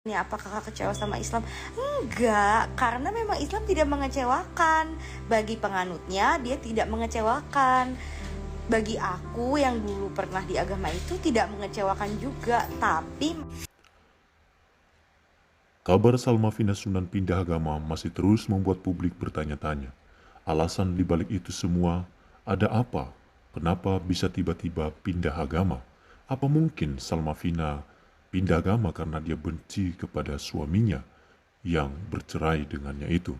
Nih, apakah kakak kecewa sama Islam? Enggak, karena memang Islam tidak mengecewakan. Bagi penganutnya, dia tidak mengecewakan. Bagi aku yang dulu pernah di agama itu tidak mengecewakan juga. Tapi Kabar Salma Vina Sunan pindah agama masih terus membuat publik bertanya-tanya. Alasan dibalik itu semua, ada apa? Kenapa bisa tiba-tiba pindah agama? Apa mungkin Salma Vina pindah agama karena dia benci kepada suaminya yang bercerai dengannya itu?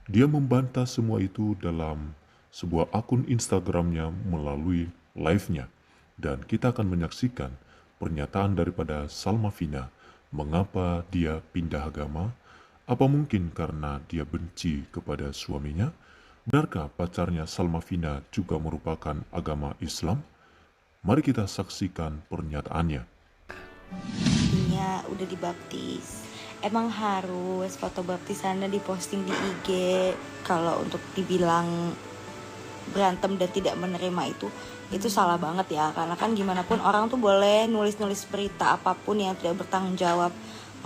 Dia membantah semua itu dalam sebuah akun Instagramnya melalui live-nya. Dan kita akan menyaksikan pernyataan daripada Salma Vina mengapa dia pindah agama. Apa mungkin karena dia benci kepada suaminya? Benarkah pacarnya Salma Vina juga merupakan agama Islam? Mari kita saksikan pernyataannya. dia udah dibaptis. Emang harus foto baptisannya diposting di IG. Kalau untuk dibilang berantem dan tidak menerima itu salah banget ya, karena kan gimana pun orang tuh boleh nulis-nulis berita apapun yang tidak bertanggung jawab,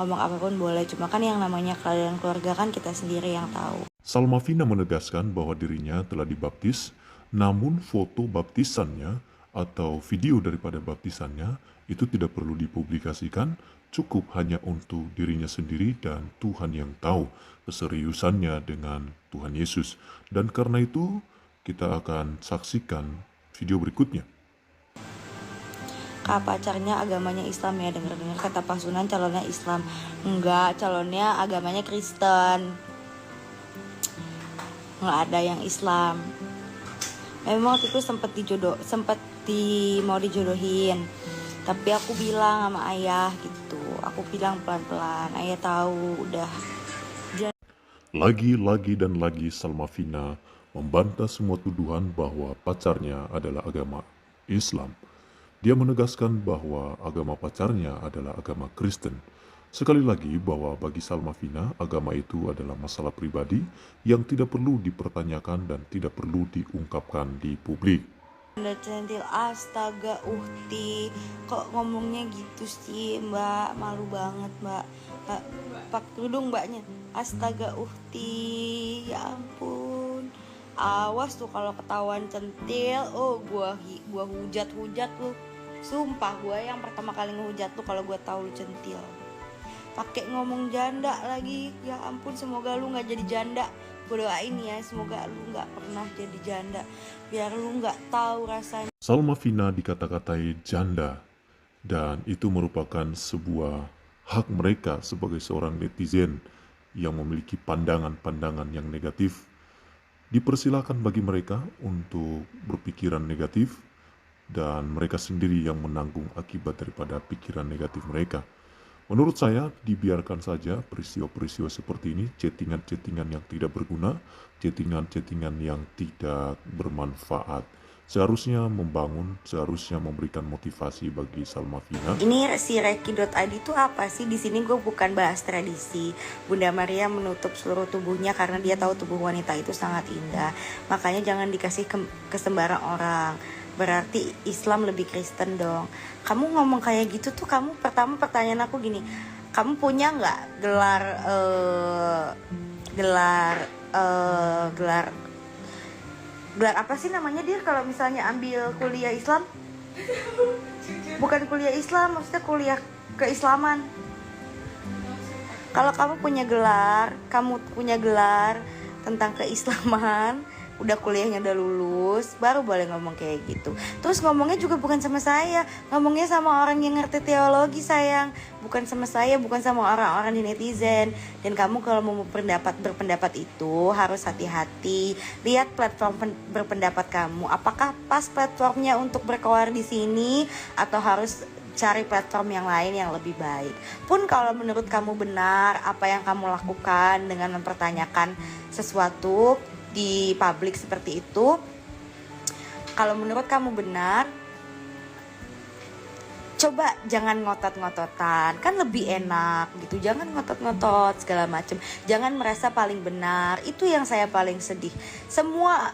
ngomong apapun boleh, cuma kan yang namanya keadaan keluarga kan kita sendiri yang tahu. Salma Vina menegaskan bahwa dirinya telah dibaptis, namun foto baptisannya atau video daripada baptisannya itu tidak perlu dipublikasikan, cukup hanya untuk dirinya sendiri dan Tuhan yang tahu keseriusannya dengan Tuhan Yesus. Dan karena itu, kita akan saksikan video berikutnya. Kak, pacarnya agamanya Islam ya, dengar-dengar kata Pak Sunan calonnya Islam. Enggak, calonnya agamanya Kristen, nggak ada yang Islam. Memang waktu itu mau dijodohin, tapi aku bilang sama ayah gitu, aku bilang pelan-pelan, ayah tahu udah. Lagi-lagi dan lagi Salma Vina membantah semua tuduhan bahwa pacarnya adalah agama Islam. Dia menegaskan bahwa agama pacarnya adalah agama Kristen. Sekali lagi bahwa bagi Salma Vina, agama itu adalah masalah pribadi yang tidak perlu dipertanyakan dan tidak perlu diungkapkan di publik. Anda centil, astaga uhti, kok ngomongnya gitu sih mbak, malu banget mbak. Pak kerudung mbaknya, astaga uhti, ya ampun, awas tuh kalau ketahuan centil, oh gua hujat lu, sumpah gua yang pertama kali ngehujat lu kalau gua tahu lu centil. Pakai ngomong janda lagi, ya ampun, semoga lu nggak jadi janda. Gue doain ya, semoga lu nggak pernah jadi janda, biar lu nggak tahu rasanya. Salma Vina dikata-katai janda, dan itu merupakan sebuah hak mereka sebagai seorang netizen yang memiliki pandangan-pandangan yang negatif. Dipersilakan bagi mereka untuk berpikiran negatif, dan mereka sendiri yang menanggung akibat daripada pikiran negatif mereka. Menurut saya, dibiarkan saja peristiwa-peristiwa seperti ini, chattingan-chattingan yang tidak berguna, chattingan-chattingan yang tidak bermanfaat. Seharusnya membangun, seharusnya memberikan motivasi bagi Salma Vina. Ini si Reki.id itu apa sih? Di sini gue bukan bahas tradisi. Bunda Maria menutup seluruh tubuhnya karena dia tahu tubuh wanita itu sangat indah. Makanya jangan dikasih ke sembarang orang. Berarti Islam lebih Kristen dong. Kamu ngomong kayak gitu tuh, kamu pertama pertanyaan aku gini, kamu punya nggak gelar gelar apa sih namanya dia kalau misalnya ambil kuliah Islam? Bukan kuliah Islam, maksudnya kuliah keislaman. Kalau kamu punya gelar tentang keislaman, udah kuliahnya udah lulus, baru boleh ngomong kayak gitu. Terus ngomongnya juga bukan sama saya, ngomongnya sama orang yang ngerti teologi sayang, bukan sama saya, bukan sama orang-orang di netizen. Dan kamu kalau mau berpendapat itu harus hati-hati, lihat platform berpendapat kamu, apakah pas platformnya untuk berkoar di sini atau harus cari platform yang lain yang lebih baik. Pun kalau menurut kamu benar apa yang kamu lakukan dengan mempertanyakan sesuatu di publik seperti itu, kalau menurut kamu benar, coba jangan ngotot-ngototan, kan lebih enak gitu. Jangan ngotot-ngotot segala macam, jangan merasa paling benar. Itu yang saya paling sedih. Semua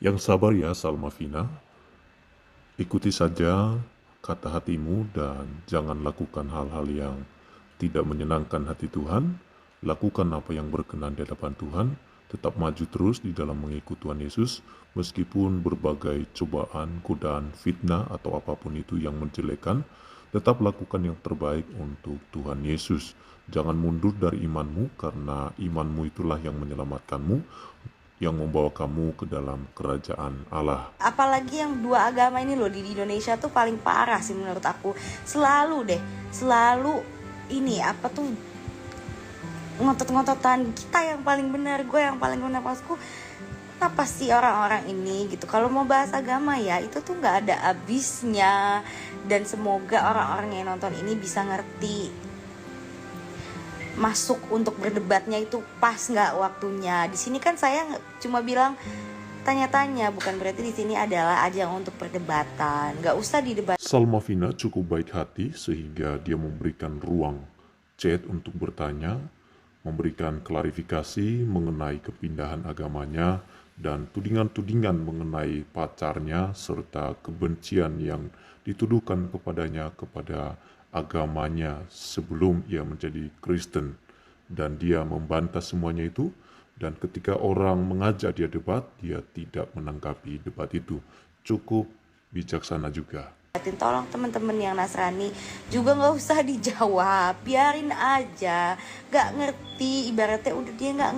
Yang sabar ya Salma Vina, ikuti saja kata hatimu dan jangan lakukan hal-hal yang tidak menyenangkan hati Tuhan, lakukan apa yang berkenan di hadapan Tuhan, tetap maju terus di dalam mengikut Tuhan Yesus, meskipun berbagai cobaan, godaan, fitnah, atau apapun itu yang menjelekan, tetap lakukan yang terbaik untuk Tuhan Yesus. Jangan mundur dari imanmu, karena imanmu itulah yang menyelamatkanmu, yang membawa kamu ke dalam kerajaan Allah. Apalagi yang dua agama ini loh di Indonesia tuh paling parah sih menurut aku. Selalu ini apa tuh, ngotot-ngototan kita yang paling benar, gue yang paling benar. Maksudku, kenapa sih orang-orang ini gitu? Kalau mau bahas agama ya itu tuh nggak ada habisnya. Dan semoga orang-orang yang nonton ini bisa ngerti, masuk untuk berdebatnya itu pas nggak waktunya. Di sini kan saya cuma bilang tanya-tanya, bukan berarti di sini adalah ajang untuk perdebatan. Nggak usah didebat. Salmavina cukup baik hati sehingga dia memberikan ruang chat untuk bertanya, memberikan klarifikasi mengenai kepindahan agamanya, dan tudingan-tudingan mengenai pacarnya, serta kebencian yang dituduhkan kepadanya kepada agamanya sebelum ia menjadi Kristen. Dan dia membantah semuanya itu, dan ketika orang mengajak dia debat, dia tidak menanggapi debat itu. Cukup bijaksana juga. Tolong teman-teman yang Nasrani juga nggak usah dijawab, biarin aja. Nggak ngerti, ibaratnya udah dia nggak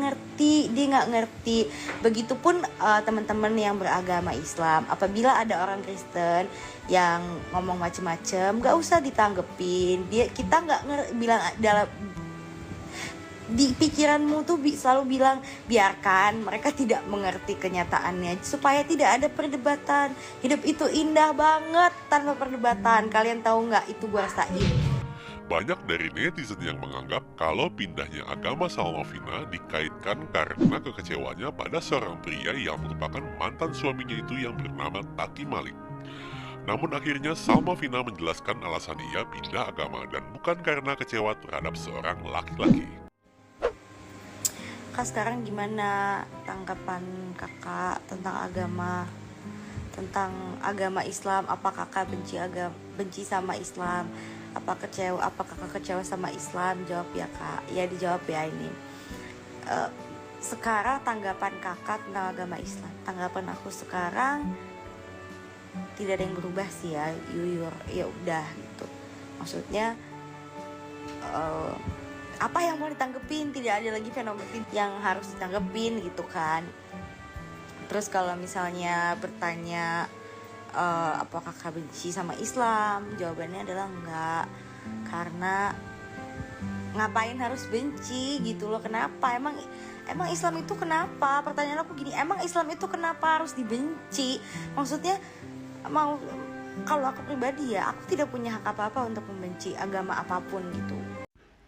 ngerti. Begitupun teman-teman yang beragama Islam, apabila ada orang Kristen yang ngomong macem-macem, nggak usah ditanggepin. Kita nggak bilang dalam di pikiranmu tuh selalu bilang biarkan mereka tidak mengerti kenyataannya, supaya tidak ada perdebatan. Hidup itu indah banget tanpa perdebatan. Kalian tahu nggak, itu gue rasain. Banyak dari netizen yang menganggap kalau pindahnya agama Salmavina dikaitkan karena kekecewanya pada seorang pria yang merupakan mantan suaminya itu yang bernama Taki Malik. Namun akhirnya Salmavina menjelaskan alasan ia pindah agama dan bukan karena kecewa terhadap seorang laki-laki. Kak, sekarang gimana tanggapan kakak tentang agama Islam? Apa kakak benci sama Islam? Apa kakak kecewa sama Islam? Jawab ya kak. Ya dijawab ya ini. Sekarang tanggapan kakak tentang agama Islam. Tanggapan aku sekarang tidak ada yang berubah sih ya. Ya udah gitu. Maksudnya apa yang mau ditanggepin, tidak ada lagi fenomena yang harus ditanggepin gitu kan. Terus kalau misalnya bertanya apakah kakak benci sama Islam, jawabannya adalah enggak. Karena ngapain harus benci gitu loh. Kenapa emang Islam itu kenapa? Pertanyaan aku gini, emang Islam itu kenapa harus dibenci? Maksudnya kalau aku pribadi ya, aku tidak punya hak apa-apa untuk membenci agama apapun gitu.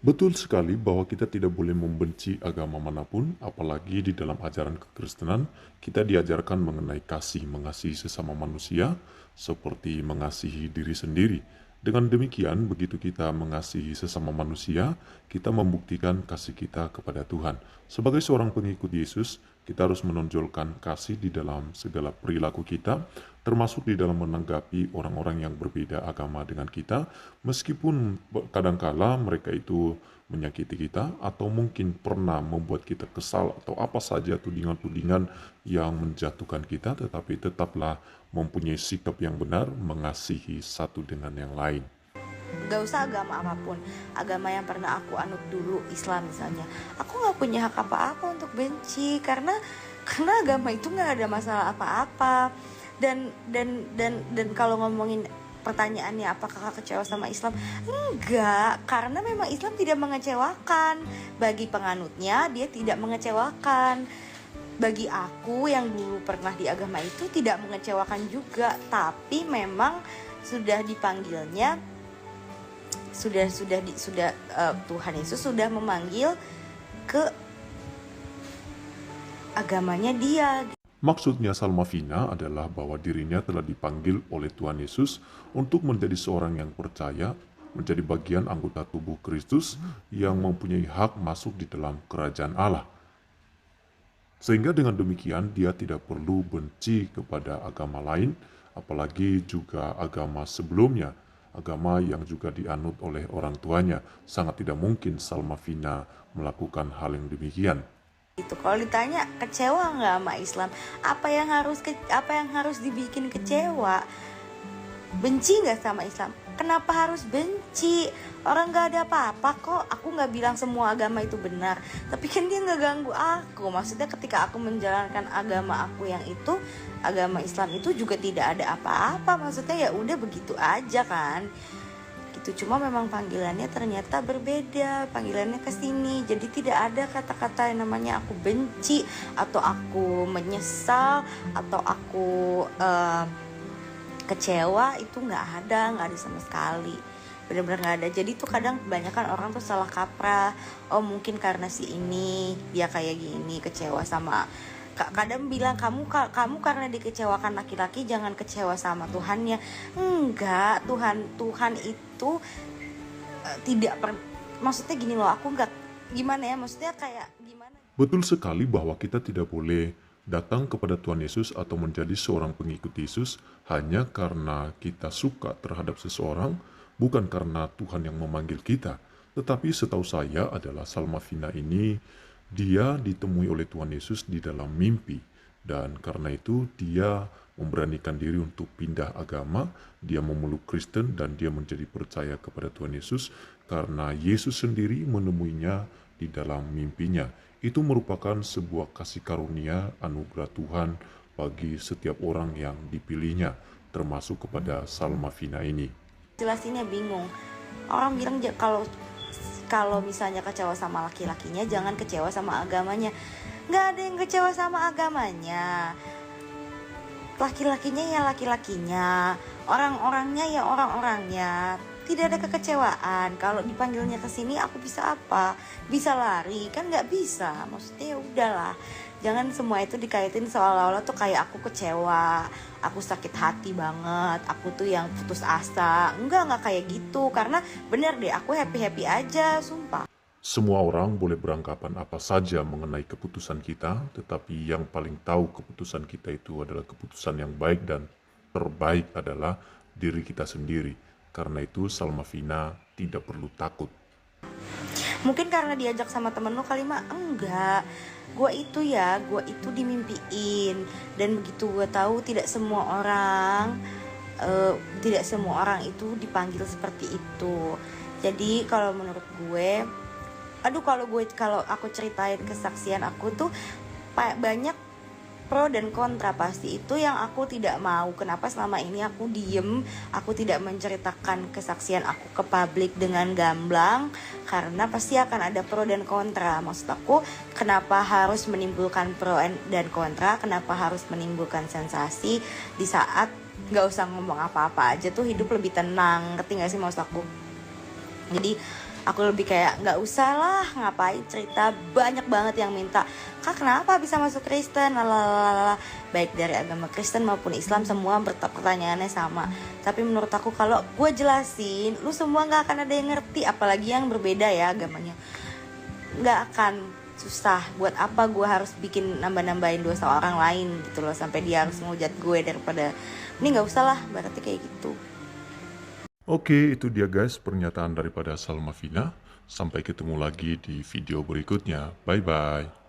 Betul sekali bahwa kita tidak boleh membenci agama manapun, apalagi di dalam ajaran kekristenan, kita diajarkan mengenai kasih, mengasihi sesama manusia, seperti mengasihi diri sendiri. Dengan demikian, begitu kita mengasihi sesama manusia, kita membuktikan kasih kita kepada Tuhan. Sebagai seorang pengikut Yesus, kita harus menonjolkan kasih di dalam segala perilaku kita, termasuk di dalam menanggapi orang-orang yang berbeda agama dengan kita, meskipun kadangkala mereka itu menyakiti kita atau mungkin pernah membuat kita kesal atau apa saja tudingan-tudingan yang menjatuhkan kita, tetapi tetaplah mempunyai sikap yang benar mengasihi satu dengan yang lain. Gak usah agama apapun, agama yang pernah aku anut dulu, Islam misalnya, aku gak punya hak apa-apa untuk benci, karena agama itu gak ada masalah apa-apa. Dan kalau ngomongin pertanyaannya apakah kakak kecewa sama Islam, enggak, karena memang Islam tidak mengecewakan. Bagi penganutnya dia tidak mengecewakan. Bagi aku yang dulu pernah di agama itu tidak mengecewakan juga, tapi memang sudah dipanggilnya, Tuhan Yesus sudah memanggil ke agamanya dia. Maksudnya Salmavina adalah bahwa dirinya telah dipanggil oleh Tuhan Yesus untuk menjadi seorang yang percaya, menjadi bagian anggota tubuh Kristus yang mempunyai hak masuk di dalam kerajaan Allah. Sehingga dengan demikian dia tidak perlu benci kepada agama lain, apalagi juga agama sebelumnya. agama yang juga dianut oleh orang tuanya. Sangat tidak mungkin Salma Vina melakukan hal yang demikian. Itu kalau ditanya kecewa nggak sama Islam, apa yang harus dibikin kecewa? Benci nggak sama Islam? Kenapa harus benci? Orang nggak ada apa-apa kok. Aku nggak bilang semua agama itu benar, tapi kan dia nggak ganggu aku. Maksudnya ketika aku menjalankan agama aku yang itu, agama Islam itu juga tidak ada apa-apa. Maksudnya ya udah begitu aja kan. Gitu. Cuma memang panggilannya ternyata berbeda, panggilannya ke sini. Jadi tidak ada kata-kata yang namanya aku benci atau aku menyesal atau aku kecewa. Itu nggak ada sama sekali, benar-benar nggak ada. Jadi tuh kadang kebanyakan orang tuh salah kaprah. Oh mungkin karena si ini dia kayak gini, kecewa sama. Kadang bilang kamu karena dikecewakan laki-laki jangan kecewa sama Tuhannya. Enggak, Tuhan itu maksudnya gini loh, aku enggak gimana ya, maksudnya kayak gimana. Betul sekali bahwa kita tidak boleh datang kepada Tuhan Yesus atau menjadi seorang pengikut Yesus hanya karena kita suka terhadap seseorang, bukan karena Tuhan yang memanggil kita. Tetapi setahu saya adalah Salma Vina ini, dia ditemui oleh Tuhan Yesus di dalam mimpi. Dan karena itu dia memberanikan diri untuk pindah agama, dia memeluk Kristen dan dia menjadi percaya kepada Tuhan Yesus karena Yesus sendiri menemuinya di dalam mimpinya. Itu merupakan sebuah kasih karunia anugerah Tuhan bagi setiap orang yang dipilihnya, termasuk kepada Salma Vina ini. Jelasinnya bingung. Orang bilang kalau misalnya kecewa sama laki-lakinya jangan kecewa sama agamanya. Nggak ada yang kecewa sama agamanya. Laki-lakinya ya laki-lakinya, orang-orangnya ya orang-orangnya. Tidak ada kekecewaan. Kalau dipanggilnya ke sini aku bisa apa? Bisa lari? Kan nggak bisa. Maksudnya ya udahlah. Jangan semua itu dikaitin seolah-olah tuh kayak aku kecewa, aku sakit hati banget, aku tuh yang putus asa. Enggak kayak gitu. Karena bener deh, aku happy-happy aja, sumpah. Semua orang boleh beranggapan apa saja mengenai keputusan kita, tetapi yang paling tahu keputusan kita itu adalah keputusan yang baik dan terbaik adalah diri kita sendiri. Karena itu Salma Vina tidak perlu takut. Mungkin karena diajak sama temen lo kali mah, enggak. Gue itu dimimpiin. Dan begitu gue tahu tidak semua orang itu dipanggil seperti itu. Jadi kalau menurut gue, kalau aku ceritain kesaksian aku tuh banyak pro dan kontra pasti. Itu yang aku tidak mau. Kenapa selama ini aku diem, aku tidak menceritakan kesaksian aku ke publik dengan gamblang, karena pasti akan ada pro dan kontra. Maksud aku, kenapa harus menimbulkan pro dan kontra, kenapa harus menimbulkan sensasi di saat gak usah ngomong apa-apa aja tuh hidup lebih tenang. Ngerti gak sih maksud aku? Jadi aku lebih kayak gak usah lah ngapain cerita. Banyak banget yang minta, Kak kenapa bisa masuk Kristen, lalalala. Baik dari agama Kristen maupun Islam, semua pertanyaannya sama. Tapi menurut aku kalau gue jelasin, lu semua gak akan ada yang ngerti. Apalagi yang berbeda ya agamanya, gak akan susah. Buat apa gue harus bikin nambah-nambahin dosa orang lain gitu loh, sampai dia harus ngehujat gue. Daripada ini gak usah lah, berarti kayak gitu. Oke, itu dia guys pernyataan daripada Salma Vina. Sampai ketemu lagi di video berikutnya. Bye-bye.